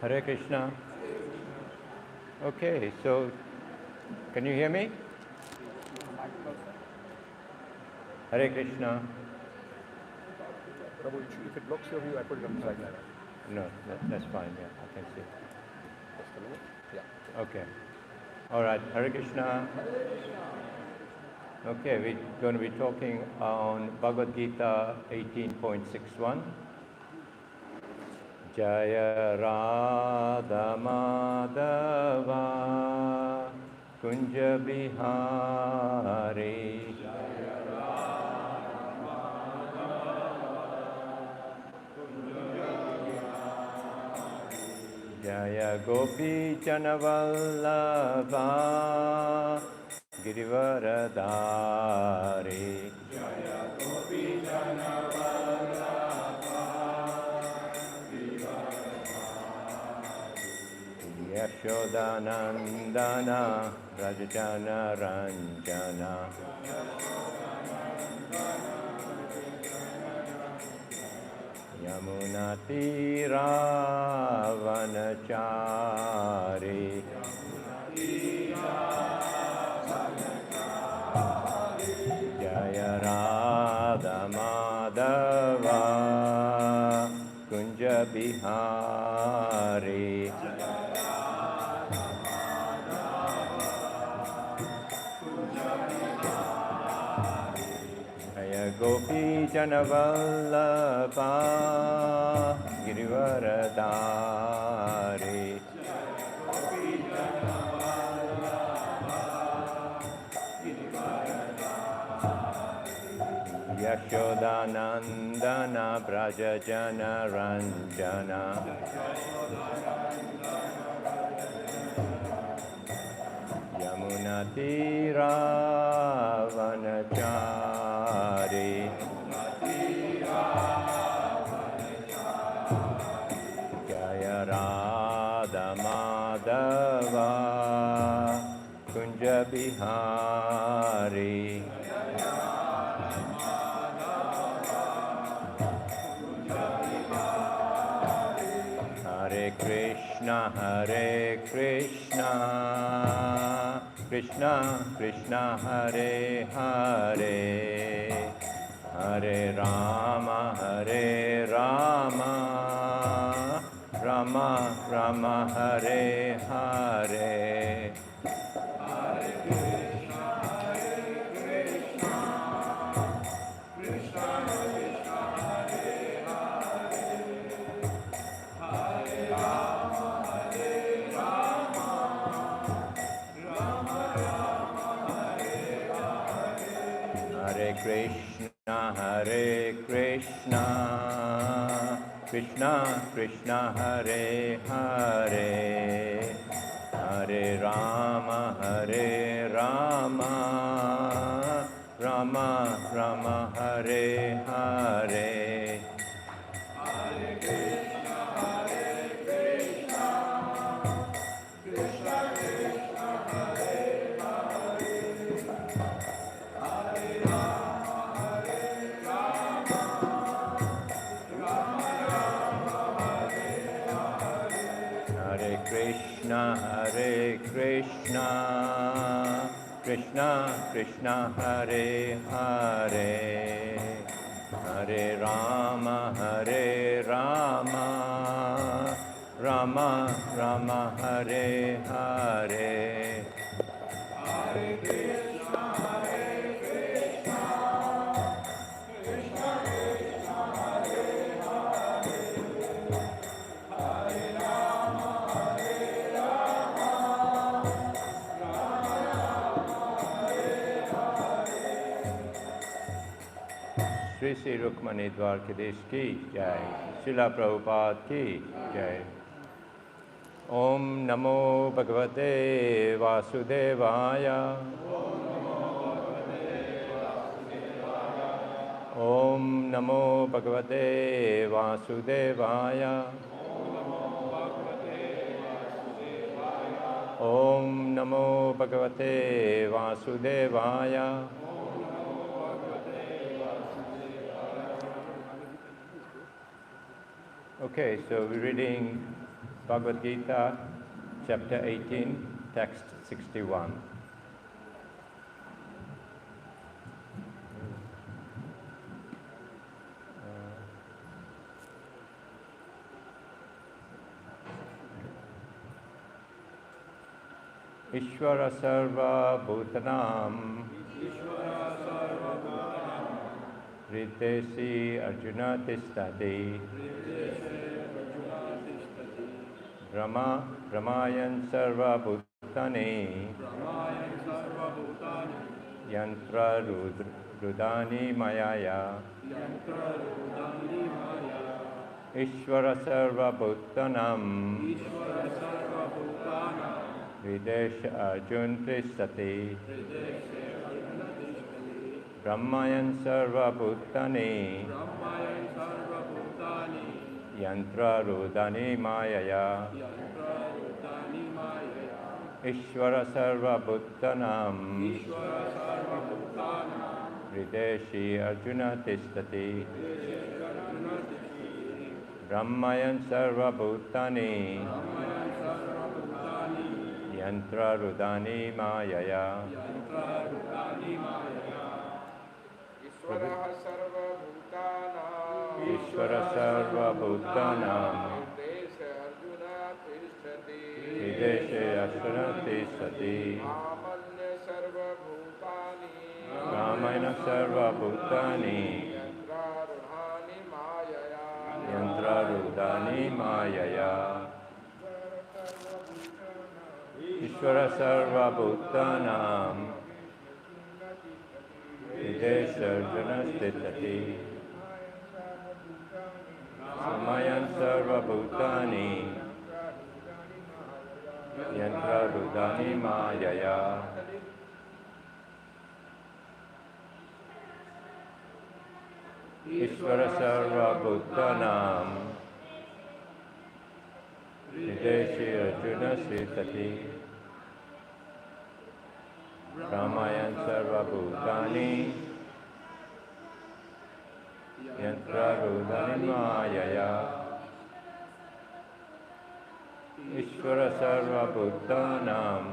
Hare Krishna. Okay, so can you hear me? Hare Krishna. Prabhu, if it blocks your view, I put it on the side. No, that's fine. Yeah, I can see. Just a minute. Yeah. Okay. All right. Hare Krishna. Okay, we're going to be talking on Bhagavad Gita 18.61. Jaya Radha Madhava Kunja Bihari Jaya Gopi Chanavallabha Girivaradari Yashodanandana Rajajana Ranjana Yamunatira Vanachari Jaya Radha Madhava Kunja Bihari Jaya Gopi Janavallabha Girivaradari Yashodanandana Brajajana Ranjana Yamunatira Vanachari Jaya Radha Madhava Kunja Bihari Hare Krishna Krishna Krishna Hare Hare Hare Rama Rama Rama Hare Hare Hare Krishna Krishna Krishna Hare Hare Hare Rama Rama Rama Hare Hare Hare Krishna Krishna Krishna Hare Hare Hare Rama Rama Rama Hare Hare Sri Sri Rukmani Dwarkadesh ki jai, Srila Prabhupada ki jai. Om Namo Bhagavate Vasudevaya. Om Namo Bhagavate Vasudevaya. Om Namo Bhagavate Vasudevaya. Okay, so we're reading Bhagavad Gita, chapter 18, text 61. Ishvara sarva bhutanam Ritesi Arjuna Tishtati Brahmayan sarva bhutani Yantra Rudani Mayaya Ishvara sarva bhutanam Videsha Arjun Tishtati Brahmayan sarva bhutani Yantra Rudani Mayaya Ishvara sarva bhutanam Videshi Arjuna Tishtati Brahmayan sarva bhutani Yantra Rudani Mayaya Ishvara sarva bhutanam Videshe Arjuna Tishtati Ramayana sarva bhutani Yantra Rudani Mayaya Ishvara sarva bhutanam Videsha Arjuna Tishtati Samayan sarva bhutani Yantra Rudani Mayaya Ishvara sarva bhutanam Videshi Arjuna Tishtati Ramayan sarva bhutani Yantra Rudani Mayaya Ishvara sarva bhutanam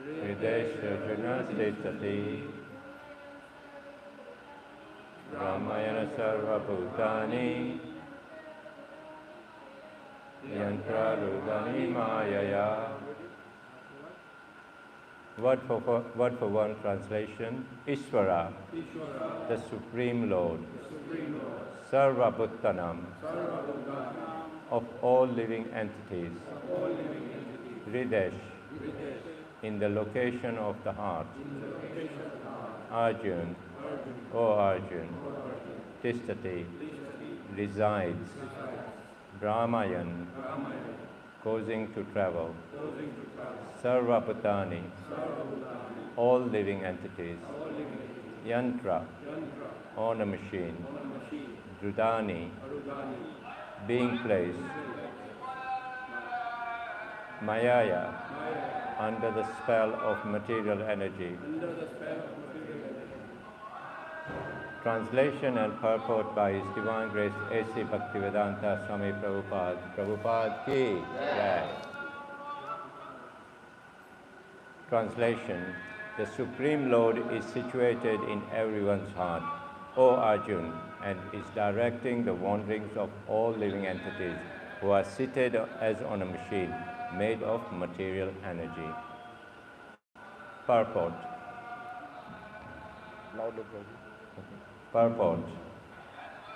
Videsha Arjuna Tishtati Ramayana sarva bhutani Yantra Rudani Mayaya. Word for one translation. Ishvara, the Supreme Lord. Sarva bhutanam, of all living entities. Hridesh, in the location of the heart. Arjun, O Arjun. Tishtati, resides. Brahmayan, causing to travel. Sarva bhutani, all living entities. Yantra, on a machine. Drudani, being placed. Mayaya, under the spell of material energy. Translation and purport by His Divine Grace A.C. Bhaktivedanta Swami Prabhupada. Prabhupada ki jai. Translation. The Supreme Lord is situated in everyone's heart, O Arjun, and is directing the wanderings of all living entities who are seated as on a machine made of material energy. Purport. Louder, Prabhu. Purport.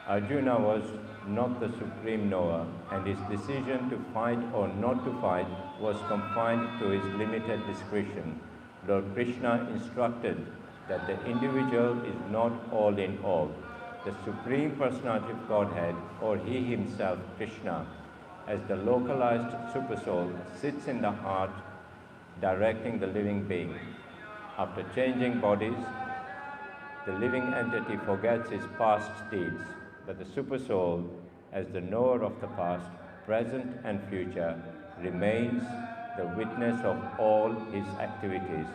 Arjuna was not the supreme knower, and his decision to fight or not to fight was confined to his limited discretion. Lord Krishna instructed that the individual is not all in all. The Supreme Personality of Godhead, or He Himself, Krishna, as the localized Supersoul, sits in the heart, directing the living being. After changing bodies, the living entity forgets his past deeds, but the Supersoul, as the knower of the past, present and future, remains the witness of all his activities.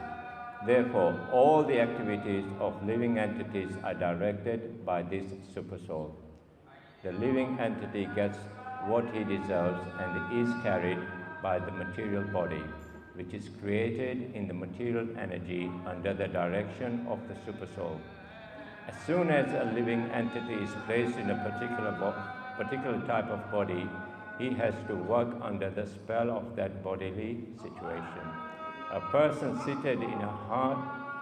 Therefore, all the activities of living entities are directed by this Supersoul. The living entity gets what he deserves and is carried by the material body, which is created in the material energy under the direction of the supersoul. As soon as a living entity is placed in a particular type of body, he has to work under the spell of that bodily situation. A person seated in a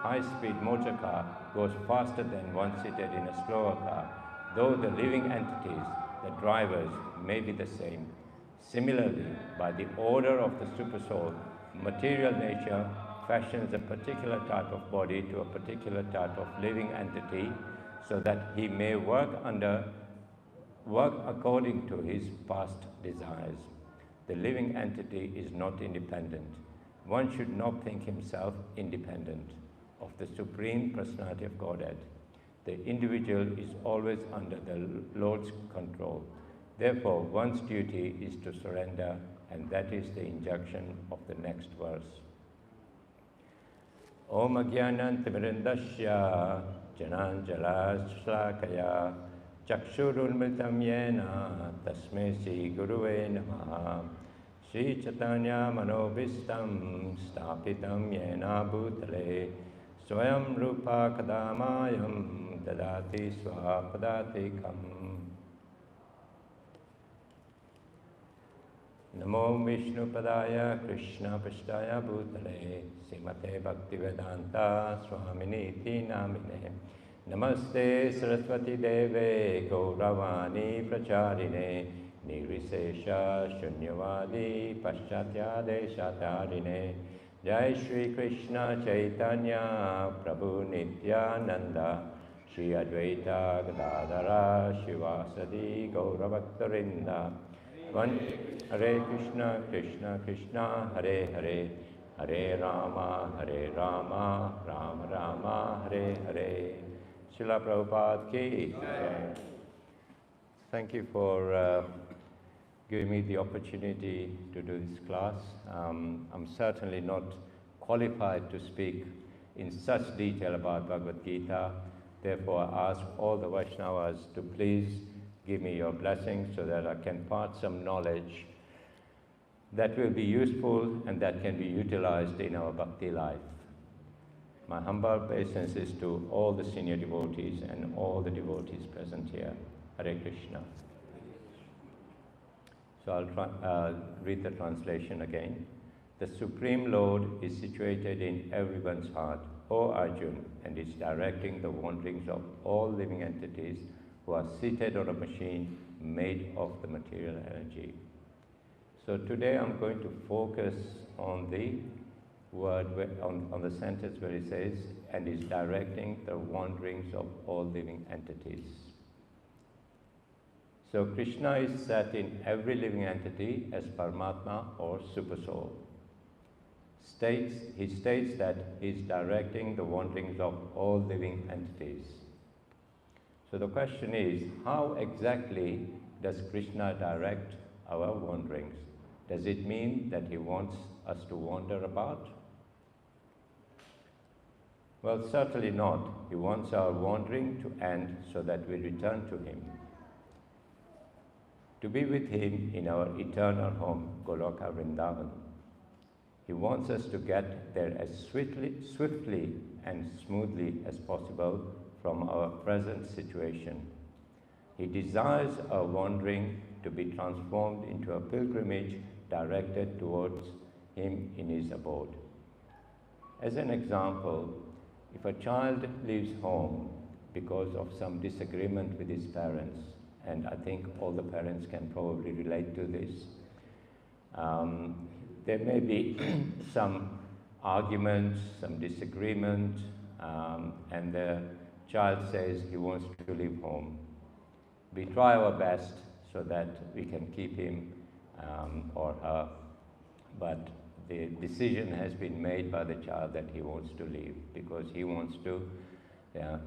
high-speed motor car goes faster than one seated in a slower car, though the living entities, the drivers, may be the same. Similarly, by the order of the supersoul, material nature fashions a particular type of body to a particular type of living entity so that he may work according to his past desires. The living entity is not independent. One should not think himself independent of the Supreme Personality of Godhead. The individual is always under the Lord's control. Therefore, one's duty is to surrender, and that is the injunction of the next verse. Om Ajnanantimirindasya Jananjala Shlakaya Chakshurunmritam Yena Tasmai Sri Guruve Namaha Sri Chaitanya Manobhistam Stapitam Yena Bhutale Swayam Rupa Kadamayam Dadati Swapadatikam Namo Vishnu Padaya Krishna Pashtaya Bhutale Srimate Bhaktivedanta Swaminiti Namine Namaste Saraswati Deve Gauravani Pracharine Nirvisesha Shunyavadi Paschatya Deshatarine Jai Shri Krishna Chaitanya Prabhu Nityananda Shri Advaita Gadadhara Shivasadi Gauravaktarinda Hare Krishna, Krishna Krishna, Hare Hare, Hare Rama, Rama Rama, Hare Hare. Srila Prabhupada ki jai. Thank you for giving me the opportunity to do this class. I'm certainly not qualified to speak in such detail about Bhagavad Gita. Therefore, I ask all the Vaishnavas to please give me your blessings so that I can impart some knowledge that will be useful and that can be utilized in our bhakti life. My humble obeisances to all the senior devotees and all the devotees present here. Hare Krishna. So I'll read the translation again. The Supreme Lord is situated in everyone's heart, O Arjun, and is directing the wanderings of all living entities who are seated on a machine made of the material energy. So today I'm going to focus on the word, on the sentence where it says, and is directing the wanderings of all living entities. So Krishna is set in every living entity as Paramatma or Supersoul. He states that he is directing the wanderings of all living entities. So the question is, how exactly does Krishna direct our wanderings? Does it mean that he wants us to wander about? Well, certainly not. He wants our wandering to end so that we return to him, to be with him in our eternal home, Goloka Vrindavan. He wants us to get there as swiftly and smoothly as possible from our present situation. He desires our wandering to be transformed into a pilgrimage directed towards him in his abode. As an example, if a child leaves home because of some disagreement with his parents, and I think all the parents can probably relate to this, there may be some arguments, some disagreement, and the child says he wants to leave home. We try our best so that we can keep him or her, but the decision has been made by the child that he wants to leave because he wants to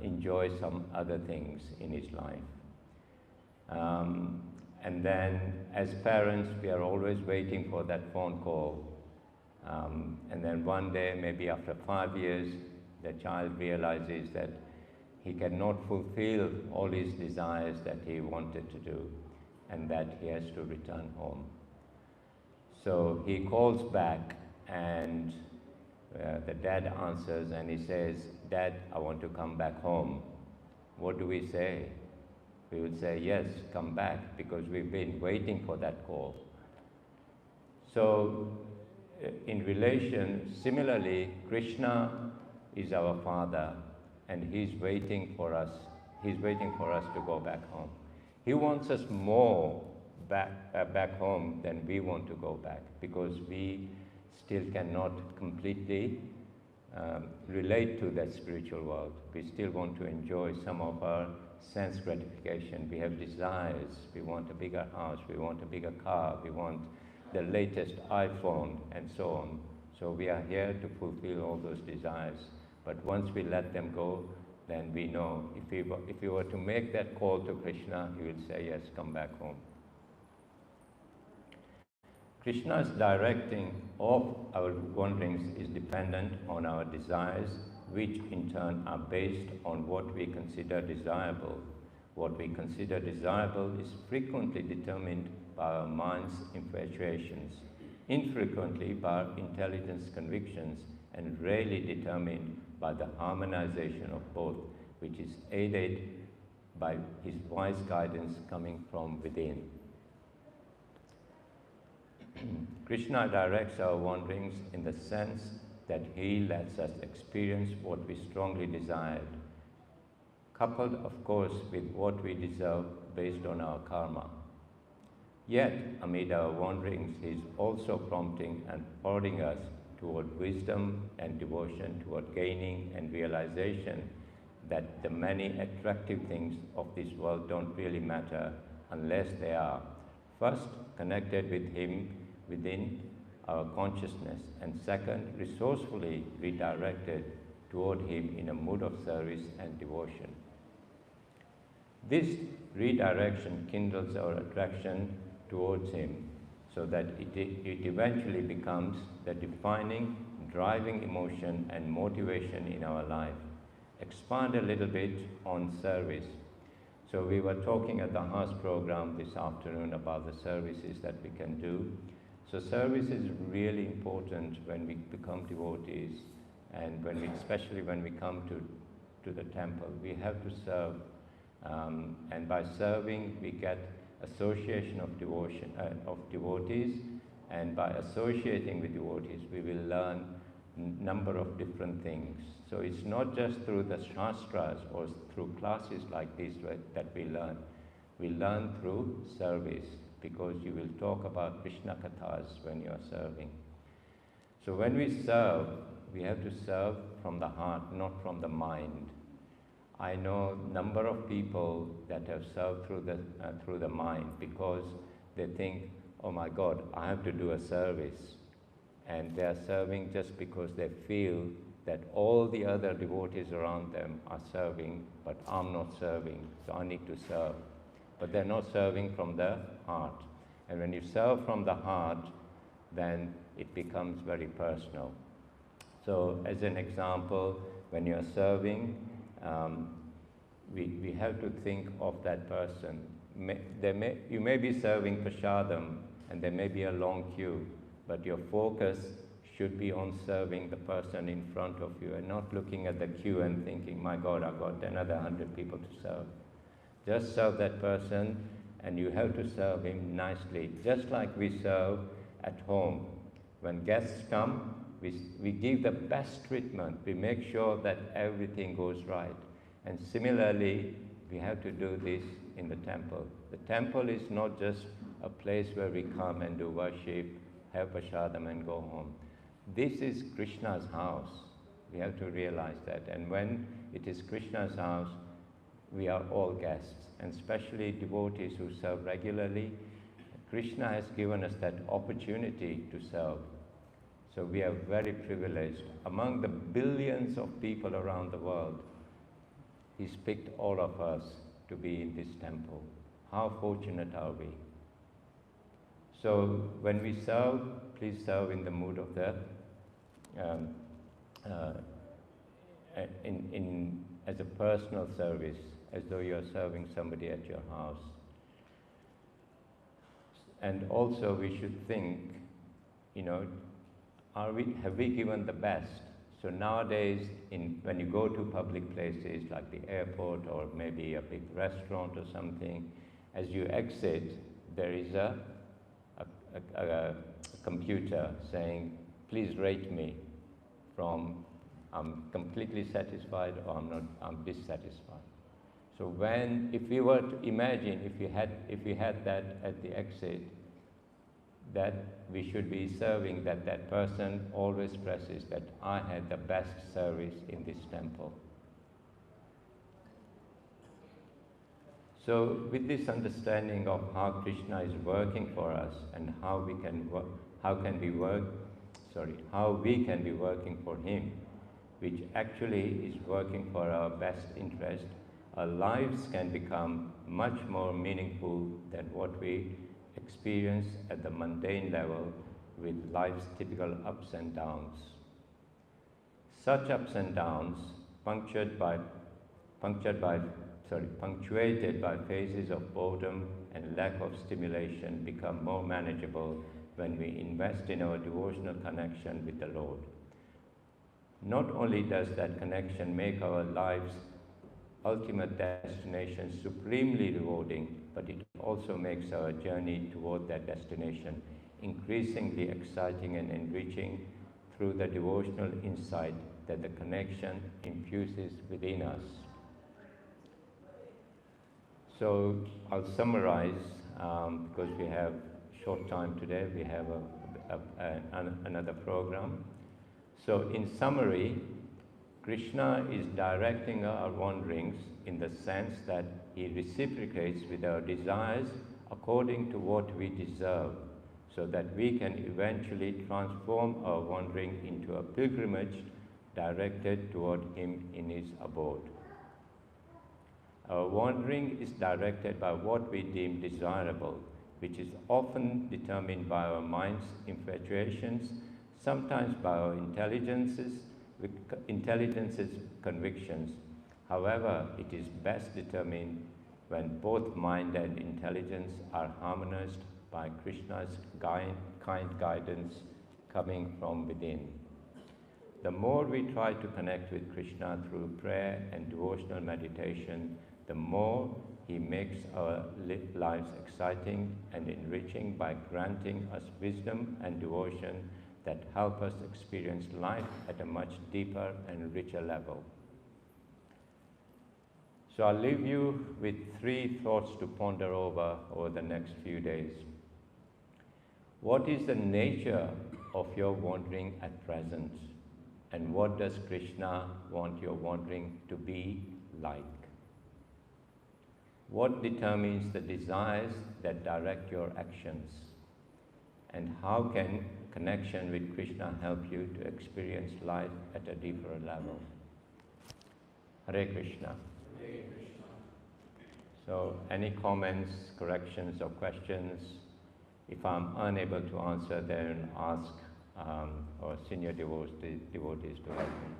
enjoy some other things in his life. And then as parents, we are always waiting for that phone call. And then one day, maybe after 5 years, the child realizes that he cannot fulfill all his desires that he wanted to do. and that he has to return home. So he calls back, and the dad answers and he says, "Dad, I want to come back home." What do we say? We would say, "Yes, come back," because we've been waiting for that call. So in relation, similarly, Krishna is our father, and he's waiting for us. He's waiting for us to go back home. He wants us more back home than we want to go back, because we still cannot completely relate to that spiritual world. We still want to enjoy some of our sense gratification. We have desires. We want a bigger house. We want a bigger car. We want the latest iPhone, and so on. So we are here to fulfill all those desires. But once we let them go, then we know if we were to make that call to Krishna, he will say, "Yes, come back home." Krishna's directing of our wanderings is dependent on our desires, which in turn are based on what we consider desirable. What we consider desirable is frequently determined by our mind's infatuations, infrequently by our intelligence convictions, and rarely determined by the harmonization of both, which is aided by his wise guidance coming from within. Krishna directs our wanderings in the sense that he lets us experience what we strongly desired, coupled, of course, with what we deserve based on our karma. Yet, amid our wanderings, he is also prompting and prodding us toward wisdom and devotion, toward gaining and realization that the many attractive things of this world don't really matter unless they are, first, connected with him within our consciousness, and second, resourcefully redirected toward him in a mood of service and devotion. This redirection kindles our attraction towards him, so that it eventually becomes the defining, driving emotion and motivation in our life. Expand a little bit on service. So we were talking at the house program this afternoon about the services that we can do. So service is really important when we become devotees, and especially when we come to the temple. We have to serve, and by serving we get association of devotees, and by associating with devotees we will learn number of different things. So it's not just through the shastras or through classes like this that we learn. We learn through service, because you will talk about Krishna kathas when you are serving. So when we serve, we have to serve from the heart, not from the mind. I know number of people that have served through the mind, because they think, "Oh my God, I have to do a service," and they are serving just because they feel that all the other devotees around them are serving, but I'm not serving, so I need to serve. But they're not serving from the heart. And when you serve from the heart, then it becomes very personal. So as an example, when you're serving, we have to think of that person. You may be serving prasadam, and there may be a long queue, but your focus should be on serving the person in front of you, and not looking at the queue and thinking, "My God, I've got another 100 people to serve." Just serve that person, and you have to serve him nicely, just like we serve at home. When guests come, we give the best treatment. We make sure that everything goes right. And similarly, we have to do this in the temple. The temple is not just a place where we come and do worship, have prasadam and go home. This is Krishna's house. We have to realize that. And when it is Krishna's house, we are all guests, and especially devotees who serve regularly. Krishna has given us that opportunity to serve. So we are very privileged. Among the billions of people around the world, He's picked all of us to be in this temple. How fortunate are we? So when we serve, please serve in the mood of the as a personal service, as though you are serving somebody at your house. And also we should think, you know, have we given the best? So nowadays, when you go to public places like the airport or maybe a big restaurant or something, as you exit, there is a computer saying, please rate me from I'm completely satisfied or I'm dissatisfied. So if we were to imagine if we had that at the exit, that we should be serving, that person always stresses that I had the best service in this temple. So with this understanding of how Krishna is working for us and how we can be working for him, which actually is working for our best interest, our lives can become much more meaningful than what we experience at the mundane level with life's typical ups and downs. Such ups and downs, punctuated by phases of boredom and lack of stimulation, become more manageable when we invest in our devotional connection with the Lord. Not only does that connection make our lives' ultimate destination supremely rewarding, but it also makes our journey toward that destination increasingly exciting and enriching through the devotional insight that the connection infuses within us. So I'll summarize, because we have short time today, we have another program. So in summary, Krishna is directing our wanderings in the sense that he reciprocates with our desires according to what we deserve, so that we can eventually transform our wandering into a pilgrimage directed toward him in his abode. Our wandering is directed by what we deem desirable, which is often determined by our mind's infatuations, sometimes by our intelligence's convictions. However, it is best determined when both mind and intelligence are harmonized by Krishna's kind guidance coming from within. The more we try to connect with Krishna through prayer and devotional meditation, the more he makes our lives exciting and enriching by granting us wisdom and devotion that help us experience life at a much deeper and richer level. So I'll leave you with 3 thoughts to ponder over the next few days. What is the nature of your wandering at present? And what does Krishna want your wandering to be like? What determines the desires that direct your actions? And how can connection with Krishna help you to experience life at a deeper level? Hare Krishna. Hare Krishna. So, any comments, corrections, or questions? If I'm unable to answer, then ask our senior devotees to help me.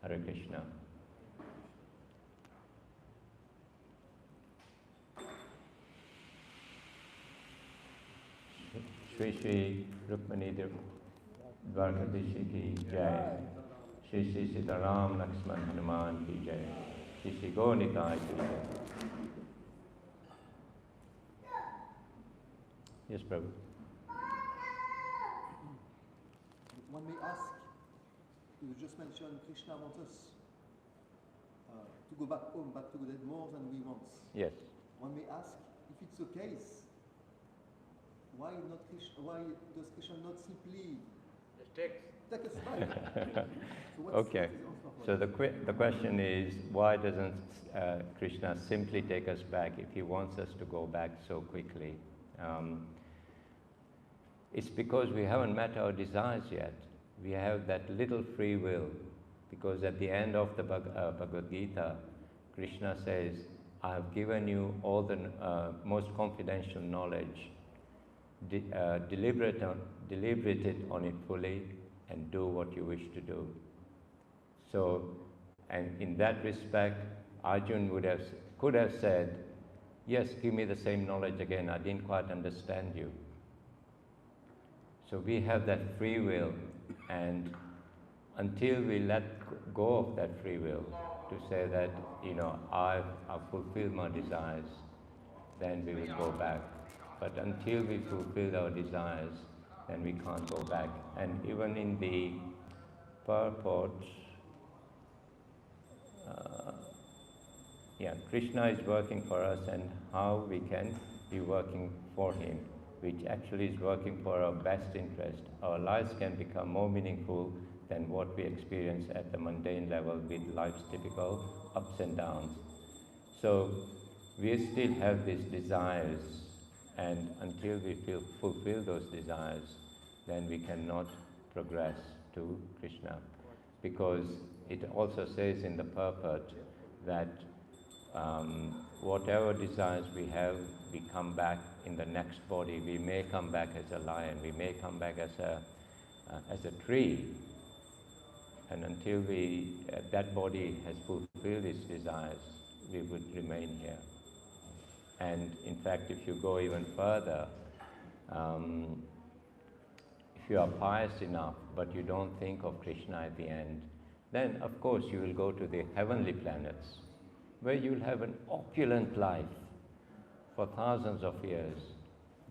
Hare Krishna. Shri Shri Rukmani Dwarkadishi ki Jai. Shri Shri Sitaram Lakshman Hanuman ki Jai. Shri Shri Gaunitai ki Jai. Yes, Prabhu. One may ask, you just mentioned Krishna wants us to go back home, back to Godhead more than we want. Yes. One may ask, if it's the case, why does Krishna not simply take us back? Okay. So the question is, why doesn't Krishna simply take us back if he wants us to go back so quickly? It's because we haven't met our desires yet. We have that little free will, because at the end of the Bhagavad Gita, Krishna says, I have given you all the most confidential knowledge. Deliberate on it fully and do what you wish to do. So, and in that respect, Arjun could have said, yes, give me the same knowledge again, I didn't quite understand you. So we have that free will, and until we let go of that free will, to say that, I've fulfilled my desires, then we will go back. But until we fulfill our desires, then we can't go back. And even in the purport, Krishna is working for us, and how we can be working for Him, which actually is working for our best interest. Our lives can become more meaningful than what we experience at the mundane level with life's typical ups and downs. So we still have these desires, and until we fulfill those desires, then we cannot progress to Krishna. Because it also says in the purport that whatever desires we have, we come back in the next body. We may come back as a lion, we may come back as a tree, and until that body has fulfilled its desires, we would remain here. And in fact, if you go even further, if you are pious enough, but you don't think of Krishna at the end, then of course you will go to the heavenly planets, where you will have an opulent life for thousands of years.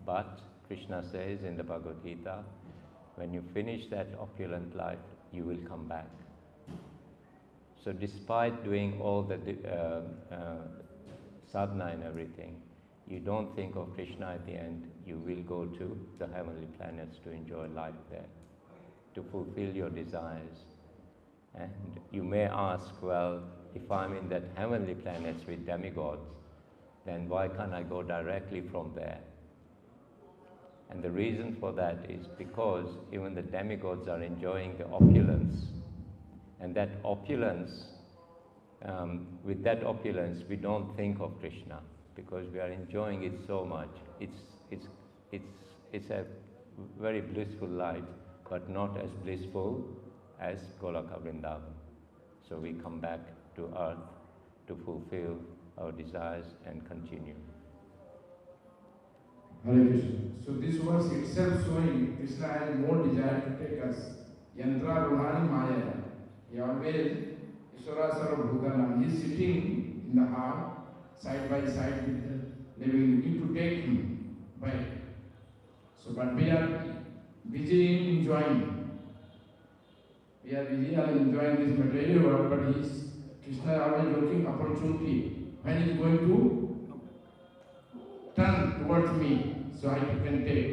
But Krishna says in the Bhagavad Gita, when you finish that opulent life, you will come back. So despite doing all the sadhana and everything, you don't think of Krishna at the end, you will go to the heavenly planets to enjoy life there, to fulfill your desires. And you may ask, well, if I'm in that heavenly planets with demigods, then why can't I go directly from there? And the reason for that is because even the demigods are enjoying the opulence. And that opulence, with that opulence, we don't think of Krishna, because we are enjoying it so much. It's a very blissful life, but not as blissful as Golaka Vrindavan. So we come back to earth to fulfill our desires and continue. Hare Krishna. So this verse itself showing Krishna has more desire to take us. Yantra Ruhani Maya. He always, Ishvara Sarvabhutanam, he is sitting in the heart, side by side with the living. We need to take him back. So, but we are busy in enjoying. We are busy in enjoying this material world, but Krishna is always looking opportunity. When he is going to turn towards me, so I can take.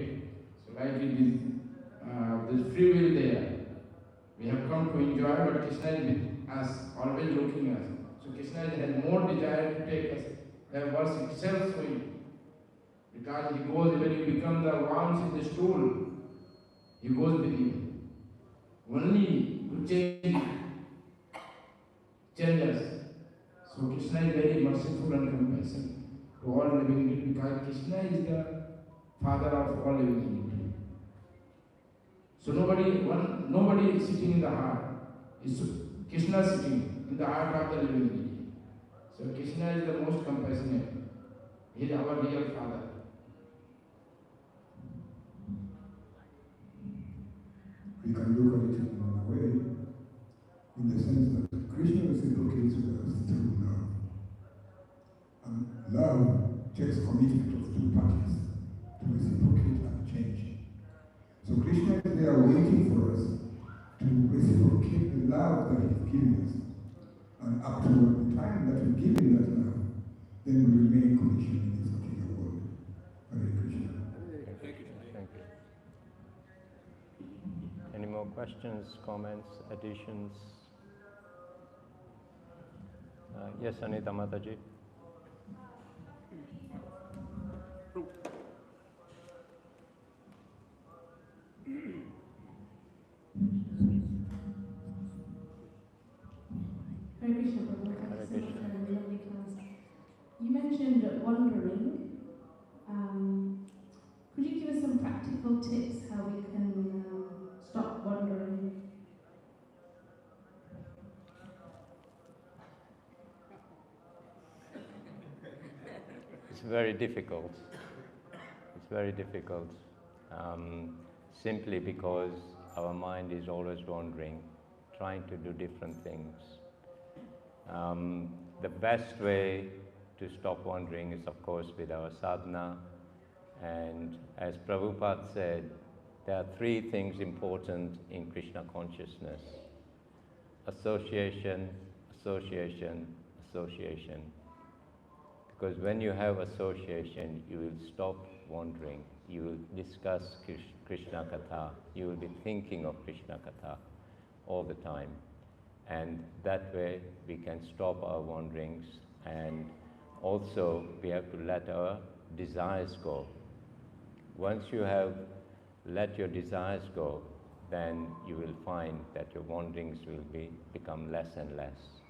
So like it is, there's free will there. We have come to enjoy, but Krishna is with us, always looking at us. So Krishna has more desire to take us. The verse itself showing. Because he goes, when you become the worms in the stool, he goes with you. Only to change us. So Krishna is very merciful and compassionate to all living beings, because Krishna is the father of all living beings. So nobody is sitting in the heart. It's Krishna sitting in the heart of the living being. So Krishna is the most compassionate. He is our real father. We can look at it in another way, in the sense that Krishna reciprocates with us through love. And love takes commitment of two parties to reciprocate and change. So Krishna is there waiting for us to reciprocate the love that He's giving us. And up to the time that we give Him that love, then we remain conditioned in this material world. Hare Krishna. Thank you. Any more questions, comments, additions? Yes, Anita Mataji. Hare Krishna, Prabhu. Hare Thank you so much Krishna. for a lovely class. You mentioned wandering. Could you give us some practical tips how we can stop wandering? very difficult. It's very difficult, simply because our mind is always wandering, trying to do different things. The best way to stop wandering is, of course, with our sadhana. And as Prabhupada said, there are three things important in Krishna consciousness: association, association, association. Because when you have association, you will stop wandering. You will discuss Krishna Katha. You will be thinking of Krishna Katha all the time. And that way we can stop our wanderings, and also we have to let our desires go. Once you have let your desires go, then you will find that your wanderings will become less and less.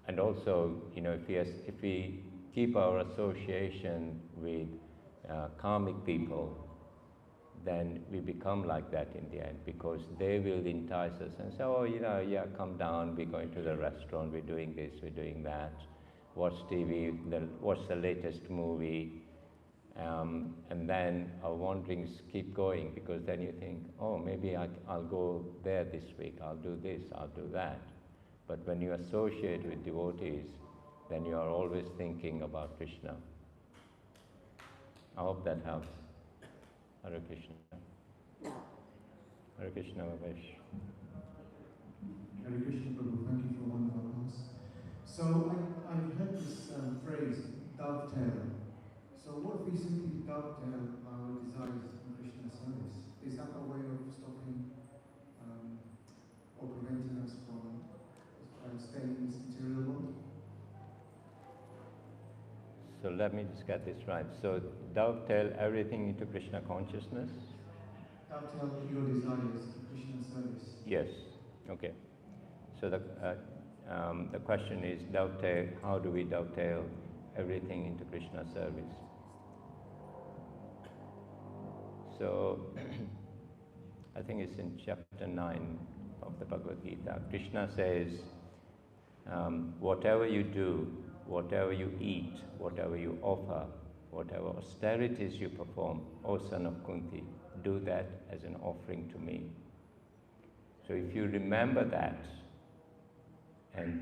And also, if we keep our association with karmic people, then we become like that in the end, because they will entice us and say, oh, yeah, come down, we're going to the restaurant, we're doing this, we're doing that, watch TV, watch the latest movie. And then our wanderings keep going, because then you think, oh, maybe I'll go there this week, I'll do this, I'll do that. But when you associate with devotees, then you are always thinking about Krishna. I hope that helps. Hare Krishna. Hare Krishna, Vavesh. Hare Krishna, Prabhu. Thank you for a wonderful class. So I've heard this phrase, dovetail. So what if we simply dovetail our desires in Krishna service? Is that a way of stopping or preventing us from staying in this material world? So let me just get this right. So dovetail everything into Krishna consciousness? Dovetail your desires in Krishna service. Yes. Okay. So the question is dovetail. How do we dovetail everything into Krishna service? So I think it's in chapter 9 of the Bhagavad Gita. Krishna says, whatever you do, whatever you eat, whatever you offer, whatever austerities you perform, O son of Kunti, do that as an offering to me. So if you remember that and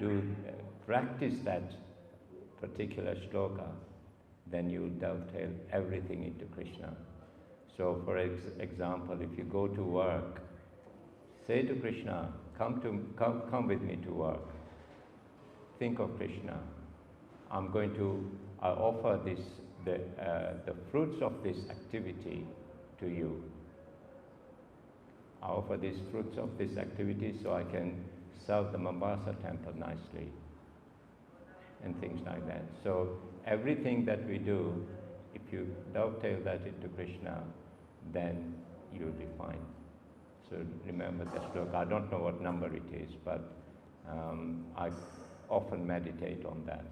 practice that particular shloka, then you will dovetail everything into Krishna. So for example, if you go to work, say to Krishna, come with me to work. Think of Krishna. I offer the fruits of this activity to you. I offer these fruits of this activity so I can serve the Mombasa temple nicely, and things like that. So everything that we do, if you dovetail that into Krishna, then you'll be fine. So remember the shloka. I don't know what number it is, but I often meditate on that.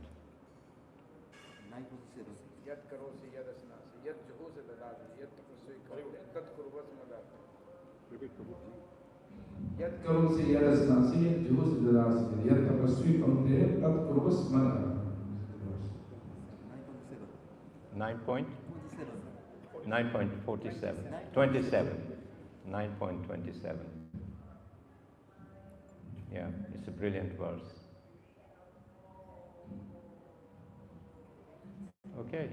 Yat karo se yarasnasi, juhus darasi, yat tapasvi kamte, tat kurvas mada. 9.47. 27. 9.27. Yeah, it's a brilliant verse. Okay.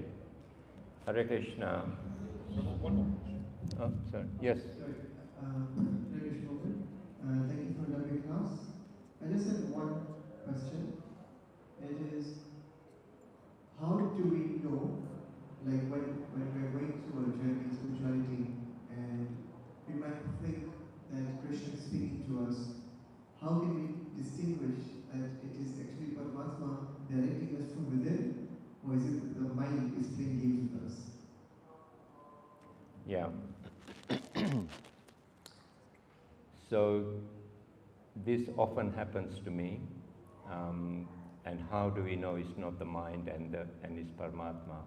Hare Krishna. Oh, sorry. Yes. Sorry. Hare Krishna. Thank you for the lovely class. I just had one question. It is, how do we know, like when we're going through a journey in spirituality and we might think that Krishna is speaking to us, how can we distinguish that it is actually Paramatma directing us from within, or is it the mind is playing games with us? Yeah. So this often happens to me, and how do we know it's not the mind and it's Paramatma?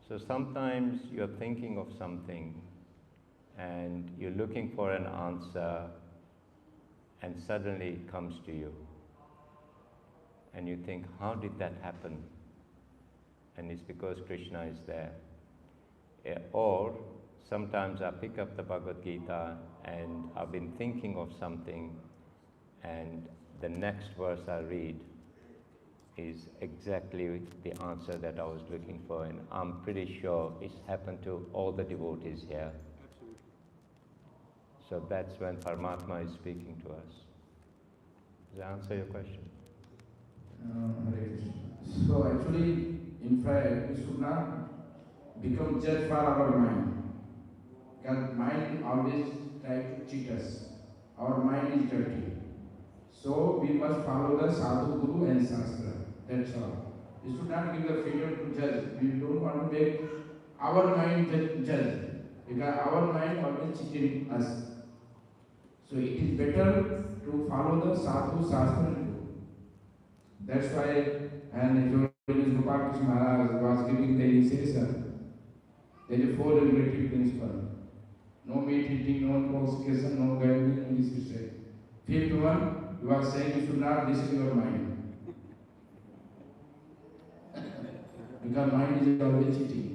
So sometimes you're thinking of something and you're looking for an answer, and suddenly it comes to you and you think, how did that happen? and it's because Krishna is there. Or sometimes I pick up the Bhagavad Gita and I've been thinking of something, and the next verse I read is exactly the answer that I was looking for, and I'm pretty sure it's happened to all the devotees here. Absolutely. So that's when Paramatma is speaking to us. Does that answer your question? Hare Krishna. So actually, in fact, we should not become judge for our mind. Because mind always tries to cheat us. Our mind is dirty. So we must follow the sadhu, guru and shastra. That's all. We should not give the freedom to judge. We don't want to make our mind judge. Because our mind always cheating us. So it is better to follow the sadhu, shastra and guru. That's why, and if Gopal Krishna Maharaj was giving the initiation, there is a 4 regulative principle. No meat eating, no intoxication, no gambling, this is said. 5th one, you are saying you should not listen your mind. Because mind is always cheating.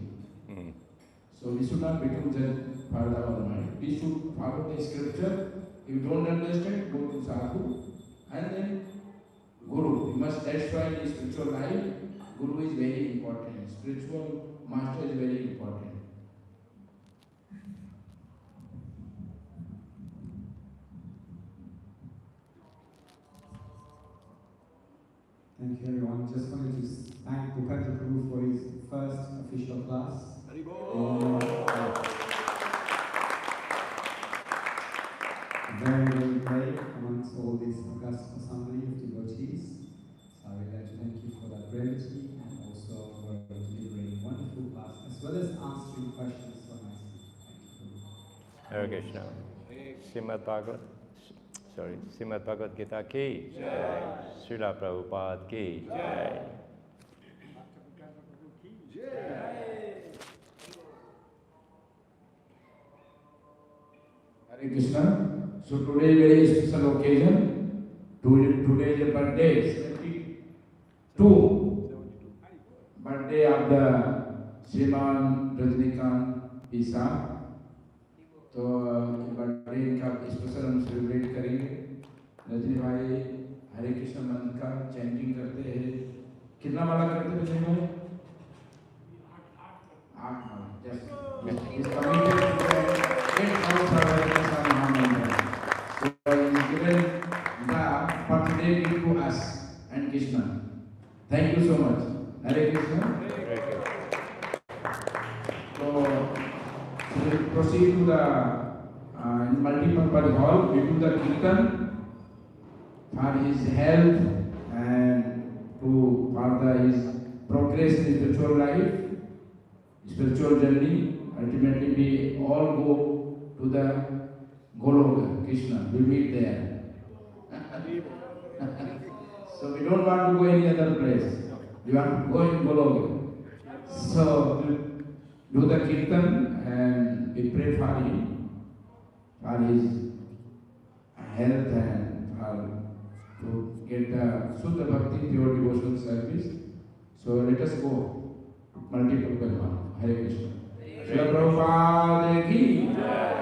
So we should not become judge for our mind. We should follow the scripture. If you don't understand, go to sadhu and then guru. You must, that's why in spiritual life, guru is very important. Spiritual master is very important. Thank you, everyone. Just wanted to thank Bhupendra Prabhu for his first official class. Very, very brave amongst all this august assembly of devotees. So I would like to thank you for that brevity and also for delivering a wonderful class, as well as answering questions so nicely. Thank you. Hare Krishna. Srimad Bhagavad Gita ki Jai. Srila Prabhupada ki Jai. Hare Krishna. So today is a very special occasion. Today is the birthday, 72 birthday of the Sriman Rajnikant Isa. तो birthday का special हम celebrate करेंगे. रजनी भाई हरे कृष्ण मंत्र का chanting करते हैं. कितना माला करते हैं रजनी भाई? 8 माला. Yes. Is committed to 8 hours of Mahamandra. So he is given the birthday gift to us and Krishna. Thank you so much. Hare Krishna. So we proceed to the multi-purpose hall. We do the kirtan for his health and to further his progress in spiritual life, spiritual journey. Ultimately, we all go to the Goloka, Krishna. We meet there. So we don't want to go any other place. We want to go in Goloka. So do the kirtan and we pray for him, for his health and for to get the Sutta Bhakti, pure devotional service. So let us go to multi-purpose hall. Hare Krishna. Srila Prabhupada ki Jai.